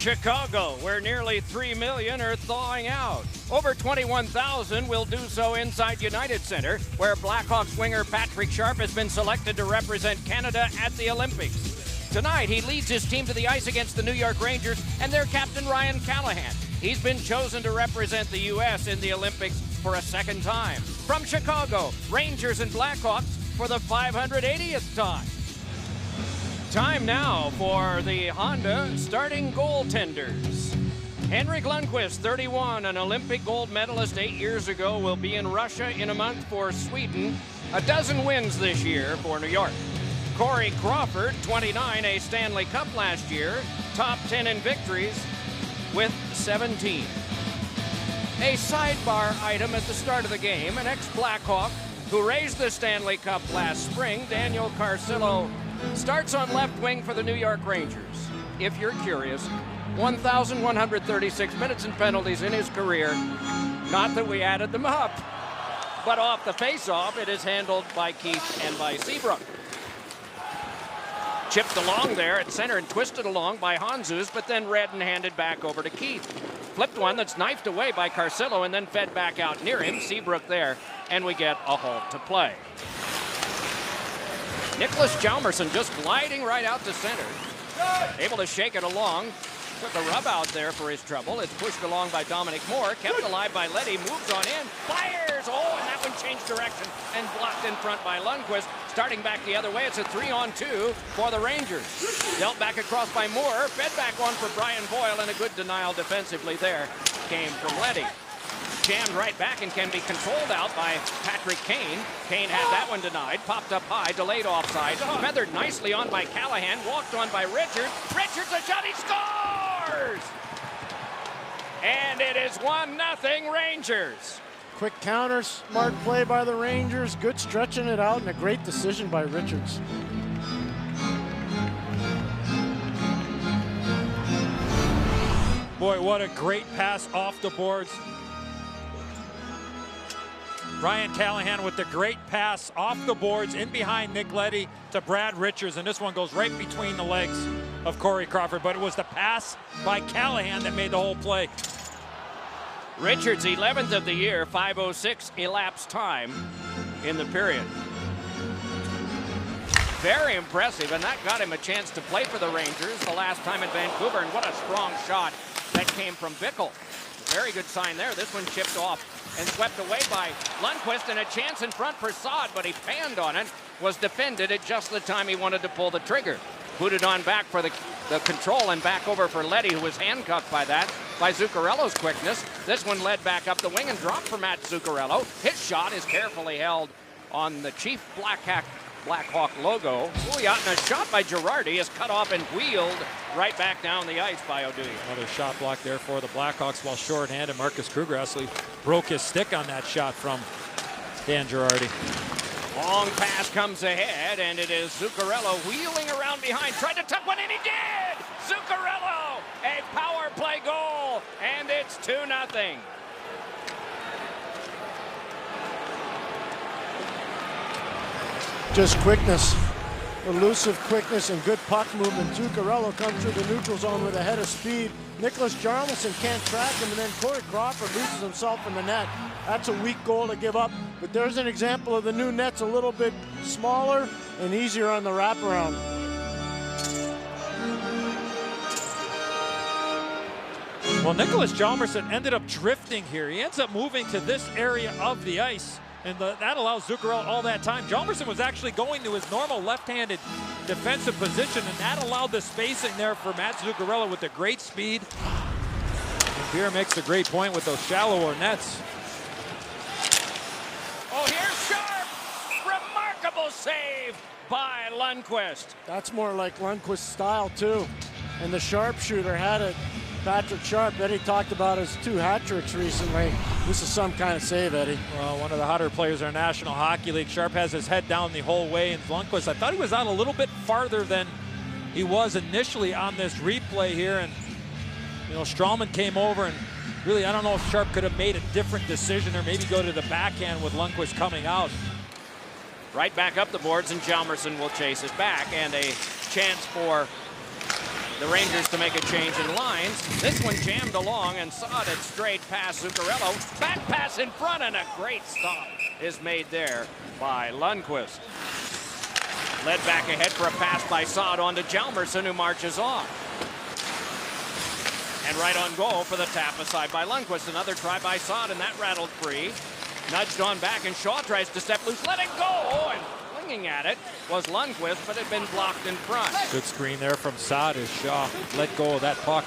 Chicago, where nearly 3 million are thawing out. Over 21,000 will do so inside United Center, where Blackhawks winger Patrick Sharp has been selected to represent Canada at the Olympics. Tonight, he leads his team to the ice against the New York Rangers and their captain Ryan Callahan. He's been chosen to represent the U.S. in the Olympics for a second time. From Chicago, Rangers and Blackhawks for the 580th time. Time now for the Honda starting goaltenders. Henrik Lundqvist, 31, an Olympic gold medalist 8 years ago, will be in Russia in a month for Sweden. A dozen wins this year for New York. Corey Crawford, 29, a Stanley Cup last year, top 10 in victories with 17. A sidebar item at the start of the game, an ex-Blackhawk who raised the Stanley Cup last spring, Daniel Carcillo, starts on left wing for the New York Rangers. If you're curious, 1,136 minutes and penalties in his career. Not that we added them up, but off the face-off, it is handled by Keith and by Seabrook. Chipped along there at center and twisted along by Hanzus, but then read and handed back over to Keith. Flipped one that's knifed away by Carcillo and then fed back out near him. Seabrook there, and we get a halt to play. Nicholas Hjalmarsson just gliding right out to center. Able to shake it along. Took a rub out there for his trouble. It's pushed along by Dominic Moore. Kept alive by Leddy. Moves on in. Fires! Oh, and that one changed direction and blocked in front by Lundqvist. Starting back the other way, it's a 3-on-2 for the Rangers. Dealt back across by Moore. Fed back on for Brian Boyle, and a good denial defensively there came from Leddy. Jammed right back and can be controlled out by Patrick Kane. Kane had that one denied. Popped up high, delayed offside. Feathered nicely on by Callahan. Walked on by Richards. Richards, a shot, he scores! And it is 1-0 Rangers. Quick counter, smart play by the Rangers. Good stretching it out and a great decision by Richards. Boy, what a great pass off the boards. Ryan Callahan with the great pass off the boards in behind Nick Leddy to Brad Richards, and this one goes right between the legs of Corey Crawford, but it was the pass by Callahan that made the whole play. Richards, 11th of the year, 5:06 elapsed time in the period. Very impressive, and that got him a chance to play for the Rangers the last time in Vancouver, and what a strong shot that came from Bickle. Very good sign there. This one chipped off and swept away by Lundqvist, and a chance in front for Saad, but he panned on it, was defended at just the time he wanted to pull the trigger. Put it on back for the control and back over for Leddy, who was handcuffed by that, by Zuccarello's quickness. This one led back up the wing and dropped for Matt Zuccarello. His shot is carefully held on the Chief Blackhawk logo. Oh, yeah, and a shot by Girardi is cut off and wheeled right back down the ice by Oduya. Another shot block there for the Blackhawks while shorthanded. Marcus Kruger actually broke his stick on that shot from Dan Girardi. Long pass comes ahead, and it is Zuccarello wheeling around behind. Tried to tuck one in, he did! Zuccarello, a power play goal, and it's 2-0. Just quickness, elusive quickness and good puck movement. Zuccarello comes through the neutral zone with a head of speed. Nicholas Hjalmarsson can't track him, and then Corey Crawford loses himself in the net. That's a weak goal to give up, but there's an example of the new net's a little bit smaller and easier on the wraparound. Well, Nicholas Hjalmarsson ended up drifting here. He ends up moving to this area of the ice, and that allows Zuccarello all that time. Hjalmarsson was actually going to his normal left-handed defensive position, and that allowed the spacing there for Matt Zuccarello with the great speed. And Beer makes a great point with those shallower nets. Oh, here's Sharp! Remarkable save by Lundqvist. That's more like Lundqvist's style, too. And the sharpshooter had it. Patrick Sharp, Eddie talked about his 2 hat tricks recently. This is some kind of save, Eddie. Well, one of the hotter players in our National Hockey League. Sharp has his head down the whole way, and Lundqvist, I thought he was out a little bit farther than he was initially on this replay here, and Strawman came over, and really, I don't know if Sharp could have made a different decision or maybe go to the backhand with Lundqvist coming out. Right back up the boards, and Hjalmarsson will chase it back, and a chance for the Rangers to make a change in lines. This one jammed along and sawed it straight past Zuccarello. Back pass in front, and a great stop is made there by Lundqvist. Led back ahead for a pass by Saad on to Hjalmarsson, who marches off. And right on goal for the tap aside by Lundqvist. Another try by Saad, and that rattled free. Nudged on back, and Shaw tries to step loose. Let it go! Oh, and clinging at it was Lundqvist, but had been blocked in front. Good screen there from Saad as Shaw let go of that puck.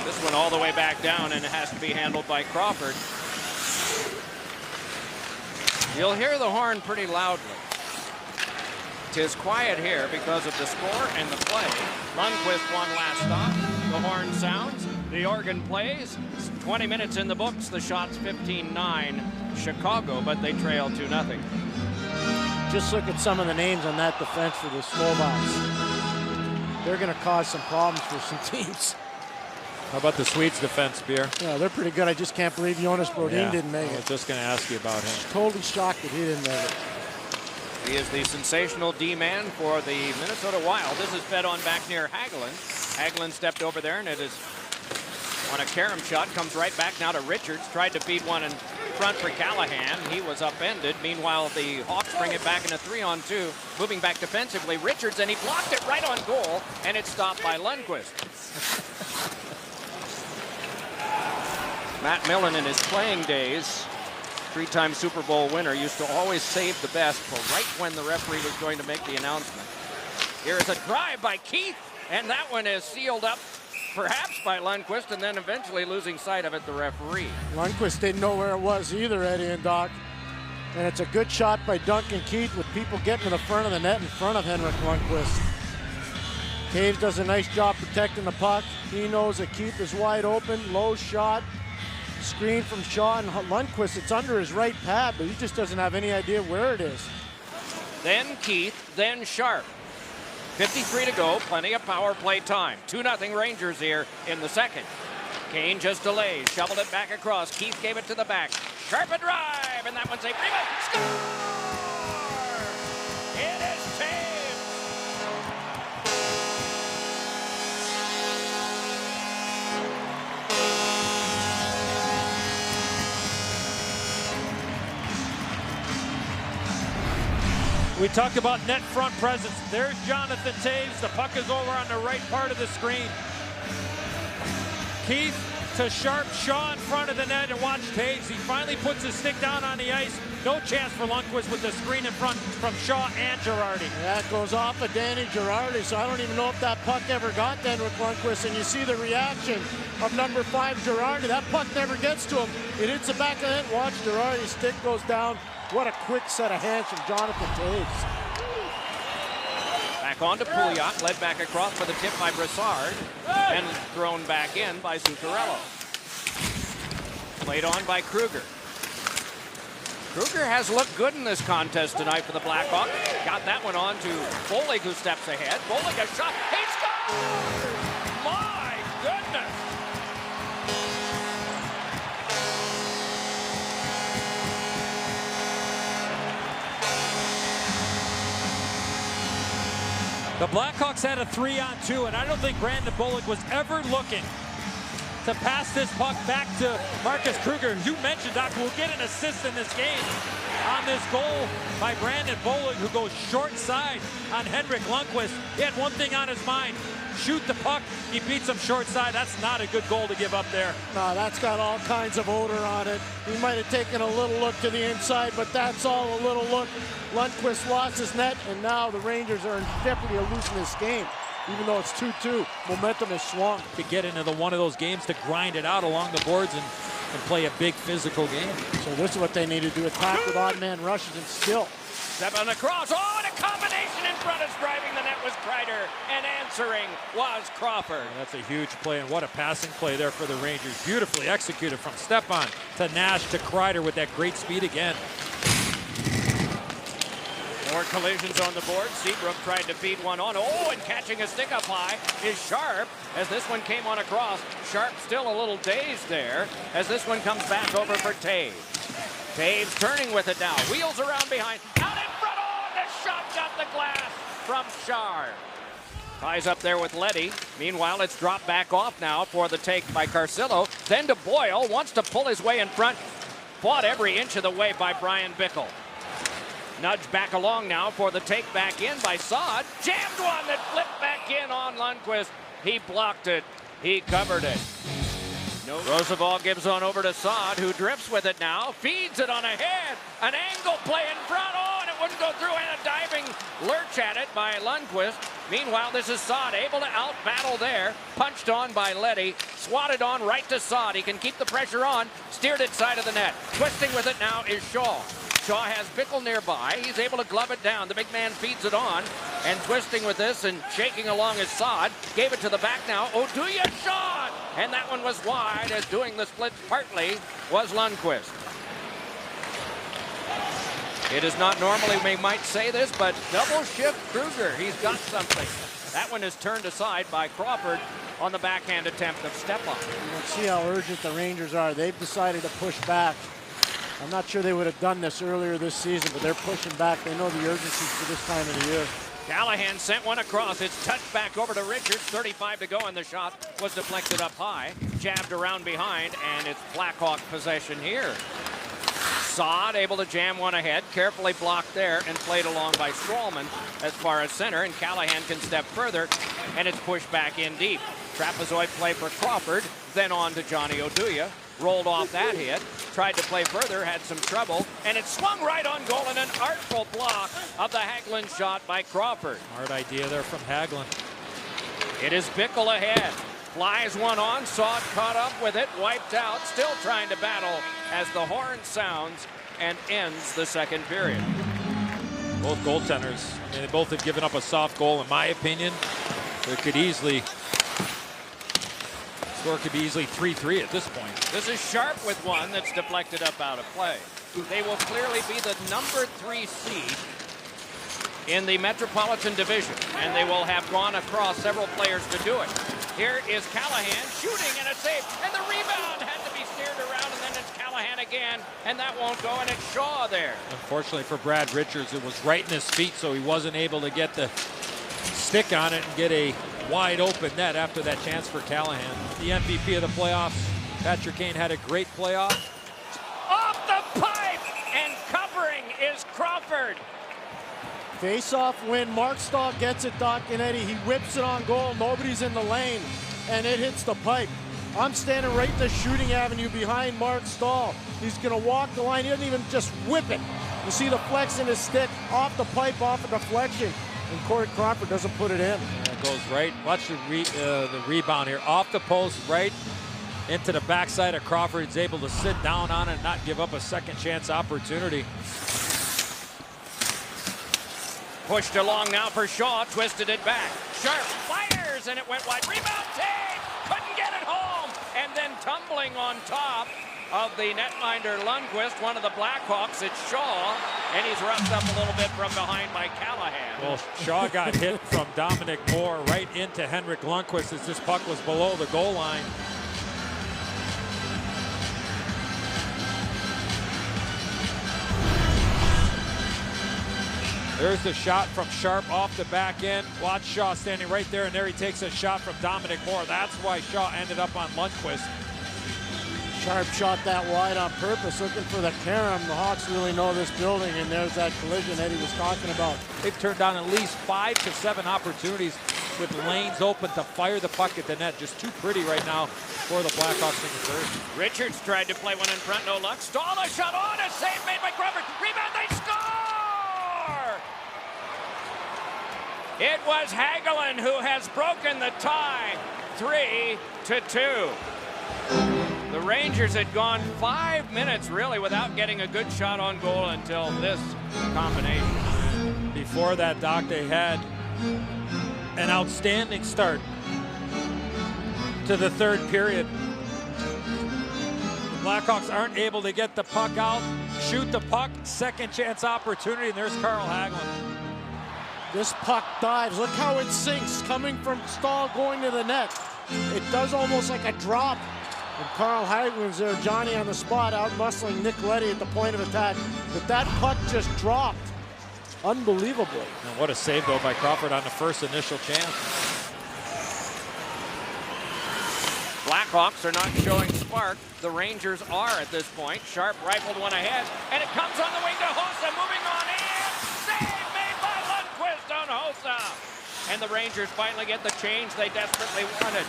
This one all the way back down, and it has to be handled by Crawford. You'll hear the horn pretty loudly. 'Tis quiet here because of the score and the play. Lundqvist one last stop. The horn sounds. The organ plays. 20 minutes in the books. The shot's 15-9 Chicago, but they trail 2-0. Just look at some of the names on that defense for the Slovaks. They're going to cause some problems for some teams. How about the Swedes' defense, Beer? Yeah, they're pretty good. I just can't believe Jonas Brodin didn't make it. I was just going to ask you about him. Totally shocked that he didn't make it. He is the sensational D-man for the Minnesota Wild. This is fed on back near Hagelin. Hagelin stepped over there, and it is on a carom shot. Comes right back now to Richards. Tried to feed one in front for Callahan. He was upended. Meanwhile, the Hawks bring it back in a 3-on-2. Moving back defensively, Richards, and he blocked it right on goal, and it's stopped by Lundqvist. Matt Millen in his playing days, three-time Super Bowl winner, used to always save the best for right when the referee was going to make the announcement. Here is a drive by Keith, and that one is sealed up, perhaps by Lundqvist, and then eventually losing sight of it, the referee. Lundqvist didn't know where it was either, Eddie and Doc. And it's a good shot by Duncan Keith with people getting to the front of the net in front of Henrik Lundqvist. Taves does a nice job protecting the puck. He knows that Keith is wide open, low shot. Screen from Shaw, and Lundqvist, it's under his right pad, but he just doesn't have any idea where it is. Then Keith, then Sharp. 53 to go, plenty of power play time. 2-0 Rangers here in the second. Kane just delays, shoveled it back across. Keith gave it to the back. Sharp a drive, and that one's a rebound. Score! It is Taves! We talked about net front presence. There's Jonathan Taves. The puck is over on the right part of the screen. Keith to Sharp, Shaw in front of the net, and watch Taves. He finally puts his stick down on the ice. No chance for Lundqvist with the screen in front from Shaw and Girardi. Yeah, it goes off of Danny Girardi, so I don't even know if that puck ever got to Henrik Lundqvist, and you see the reaction of number 5, Girardi. That puck never gets to him. It hits the back of the net. Watch Girardi's stick goes down. What a quick set of hands from Jonathan Taves. Back on to Pouliot, led back across for the tip by Brassard, and thrown back in by Zuccarello. Played on by Kruger. Kruger has looked good in this contest tonight for the Blackhawks. Got that one on to Bollig, who steps ahead. Bollig a shot. He scores! My goodness! The Blackhawks had a 3-on-2, and I don't think Brandon Bollig was ever looking to pass this puck back to Marcus Kruger. You mentioned, Doc, we'll get an assist in this game on this goal by Brandon Bollig, who goes short side on Henrik Lundqvist. He had one thing on his mind: shoot the puck. He beats him short side. That's not a good goal to give up there. No, that's got all kinds of odor on it. He might have taken a little look to the inside, but that's all a little look. Lundqvist lost his net, and now the Rangers are in jeopardy of losing this game. Even though it's 2-2, momentum is swung. To get into one of those games to grind it out along the boards and play a big physical game. So this is what they need to do: attack with odd man rushes and still. Step on the cross. Oh, and a combination in front is driving the net was Kreider, and answering was Crawford. That's a huge play, and what a passing play there for the Rangers. Beautifully executed from Stepan to Nash to Kreider with that great speed again. More collisions on the board. Seabrook tried to feed one on. Oh, and catching a stick up high is Sharp as this one came on across. Sharp still a little dazed there as this one comes back over for Taves. Taves turning with it now. Wheels around behind. Out in front. Oh, the shot got the glass from Sharp. Ties up there with Leddy. Meanwhile, it's dropped back off now for the take by Carcillo. Then to Boyle, wants to pull his way in front. Fought every inch of the way by Brian Bickle. Nudged back along now for the take back in by Saad. Jammed one that flipped back in on Lundqvist. He blocked it. He covered it. No. Roosevelt gives on over to Saad, who drifts with it now. Feeds it on ahead. An angle play in front. Oh, and it wouldn't go through. And a diving lurch at it by Lundqvist. Meanwhile, this is Saad able to out-battle there. Punched on by Leddy. Swatted on right to Saad. He can keep the pressure on. Steered it side of the net. Twisting with it now is Shaw. Shaw has Bickle nearby. He's able to glove it down. The big man feeds it on. And twisting with this and shaking along is Saad. Gave it to the back now. Oduya shot! And that one was wide, as doing the split partly was Lundqvist. It is not normally we might say this, but double shift Kruger. He's got something. That one is turned aside by Crawford on the backhand attempt of Stepan. Let's see how urgent the Rangers are. They've decided to push back. I'm not sure they would have done this earlier this season, but they're pushing back. They know the urgency for this time of the year. Callahan sent one across. It's touched back over to Richards. 35 to go, and the shot was deflected up high. Jabbed around behind, and it's Blackhawk possession here. Saad able to jam one ahead. Carefully blocked there and played along by Strawman as far as center, and Callahan can step further, and it's pushed back in deep. Trapezoid play for Crawford, then on to Johnny Oduya. Rolled off that hit, tried to play further, had some trouble, and it swung right on goal in an artful block of the Hagelin shot by Crawford. Hard idea there from Hagelin. It is Bickle ahead. Flies one on, Saad caught up with it, wiped out, still trying to battle as the horn sounds and ends the second period. Both goaltenders, I mean, they both have given up a soft goal, in my opinion. There could easily, score could be easily 3-3 at this point. This is Sharp with one that's deflected up out of play. They will clearly be the number 3 seed in the Metropolitan Division, and they will have gone across several players to do it. Here is Callahan shooting and a save, and the rebound had to be steered around, and then it's Callahan again, and that won't go, and it's Shaw there. Unfortunately for Brad Richards, it was right in his feet, so he wasn't able to get the stick on it and get a wide open net after that chance for Callahan. The MVP of the playoffs, Patrick Kane, had a great playoff. Off the pipe, and covering is Crawford. Face-off win. Mark Stahl gets it, Doc and Eddie. He whips it on goal. Nobody's in the lane, and it hits the pipe. I'm standing right in the shooting avenue behind Mark Stahl. He's going to walk the line. He doesn't even just whip it. You see the flex in his stick off the pipe, off a deflection, and Corey Crawford doesn't put it in. It goes right. Watch the rebound here. Off the post, right into the backside of Crawford. He's able to sit down on it and not give up a second chance opportunity. Pushed along now for Shaw, twisted it back. Sharp fires, and it went wide. Rebound take! Couldn't get it home! And then tumbling on top of the netminder Lundqvist, one of the Blackhawks, it's Shaw, and he's roughed up a little bit from behind by Callahan. Well, Shaw got hit from Dominic Moore right into Henrik Lundqvist as this puck was below the goal line. There's the shot from Sharp off the back end. Watch Shaw standing right there, and there he takes a shot from Dominic Moore. That's why Shaw ended up on Lundqvist. Sharp shot that wide on purpose, looking for the carom. The Hawks really know this building, and there's that collision Eddie was talking about. They've turned down at least 5 to 7 opportunities with lanes open to fire the puck at the net. Just too pretty right now for the Blackhawks in the third. Richards tried to play one in front, no luck. Stahl a shot on, a save made by Crawford. Rebound, they score! It was Hagelin who has broken the tie, 3-2. The Rangers had gone 5 minutes really without getting a good shot on goal until this combination. Before that, Doc, they had an outstanding start to the third period. The Blackhawks aren't able to get the puck out, shoot the puck, second chance opportunity, and there's Carl Hagelin. This puck dives. Look how it sinks coming from Stahl going to the net. It does almost like a drop. And Carl Hagelin's there, Johnny on the spot, out muscling Nick Leddy at the point of attack. But that puck just dropped unbelievably. And what a save, though, by Crawford on the first initial chance. Blackhawks are not showing spark. The Rangers are at this point. Sharp rifled one ahead, and it comes on the wing to Hossa, moving on in. Save made by Lundqvist on Hossa. And the Rangers finally get the change they desperately wanted.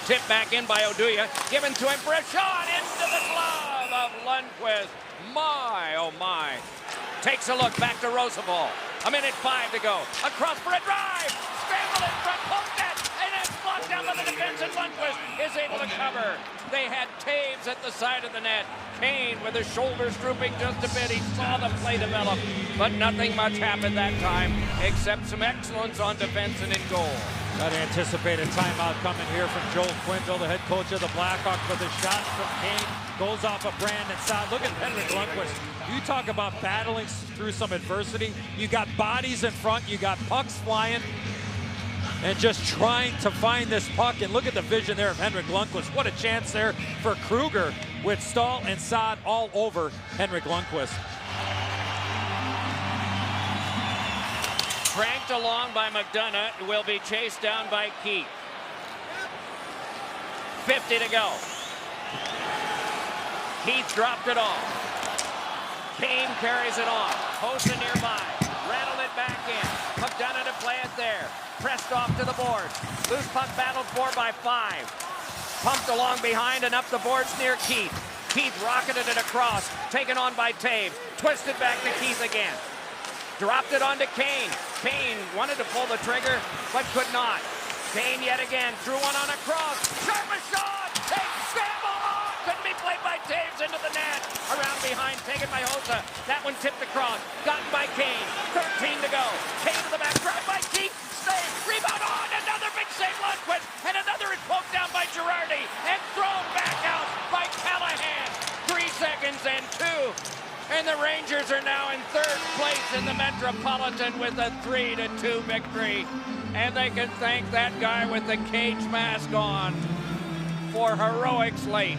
Tipped back in by Oduya, given to him for a shot into the glove of Lundqvist. My, oh my. Takes a look back to Roosevelt. 1:05 to go. Across for a drive. Scramble in front, poke net, and it's blocked down by the defense, and Lundqvist is able to cover. They had Taves at the side of the net. Kane with his shoulders drooping just a bit. He saw the play develop, but nothing much happened that time except some excellence on defense and in goal. Got to anticipate a timeout coming here from Joel Quenneville, the head coach of the Blackhawks, but the shot from Kane goes off of Brandon Saad. Look at Henrik Lundqvist. You talk about battling through some adversity. You got bodies in front, you got pucks flying, and just trying to find this puck. And look at the vision there of Henrik Lundqvist. What a chance there for Kruger with Stahl and Saad all over Henrik Lundqvist. Cranked along by McDonough, will be chased down by Keith. 50 to go. Keith dropped it off. Kane carries it on. Hossa nearby. Rattled it back in. McDonough to play it there. Pressed off to the boards. Loose puck battled for by 5. Pumped along behind and up the boards near Keith. Keith rocketed it across. Taken on by Taves. Twisted back to Keith again. Dropped it onto Kane. Kane wanted to pull the trigger, but could not. Kane yet again threw one on a cross. Sharpest shot! Taves scramble on! Couldn't be played by Taves into the net. Around behind, taken by Hossa. That one tipped across. Gotten by Kane. 13 to go. Kane to the back. Drive by Keith. Save. Rebound on. Another big save, Lundqvist. And another is poked down by Girardi. And thrown back out by Callahan. 3 seconds and 2. And the Rangers are now in 3rd place in the Metropolitan with a 3-2 victory. And they can thank that guy with the cage mask on for heroics late.